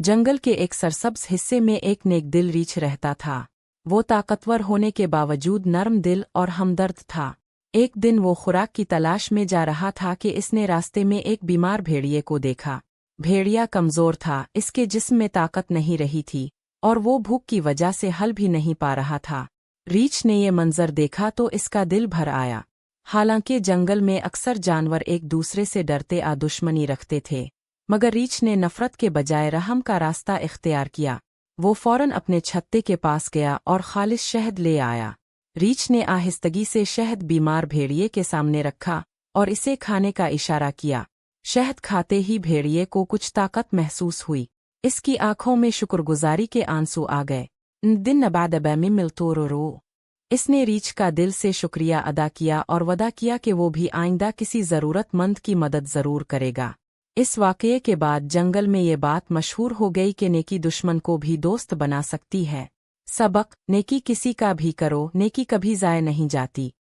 जंगल के एक सरसब्ज हिस्से में एक नेक दिल रीछ रहता था। वो ताकतवर होने के बावजूद नरम दिल और हमदर्द था। एक दिन वो खुराक की तलाश में जा रहा था कि इसने रास्ते में एक बीमार भेड़िए को देखा। भेड़िया कमजोर था, इसके जिस्म में ताकत नहीं रही थी और वो भूख की वजह से हल भी नहीं पा रहा था। रीछ ने ये मंजर देखा तो इसका दिल भर आया। हालांकि जंगल में अक्सर जानवर एक दूसरे से डरते आ दुश्मनी रखते थे, मगर रीछ ने नफरत के बजाय रहम का रास्ता इख्तियार किया। वो फौरन अपने छत्ते के पास गया और खालिश शहद ले आया। रीछ ने आहिस्तगी से शहद बीमार भेड़िए के सामने रखा और इसे खाने का इशारा किया। शहद खाते ही भेड़िए को कुछ ताकत महसूस हुई। इसकी आंखों में शुक्रगुजारी के आंसू आ गए। दिन नबादबैमी मिलतोरो। इसने रीछ का दिल से शुक्रिया अदा किया और वदा किया कि वो भी आइंदा किसी ज़रूरतमंद की मदद ज़रूर करेगा। इस वाक़ये के बाद जंगल में ये बात मशहूर हो गई कि नेकी दुश्मन को भी दोस्त बना सकती है। सबक: नेकी किसी का भी करो, नेकी कभी ज़ाय नहीं जाती।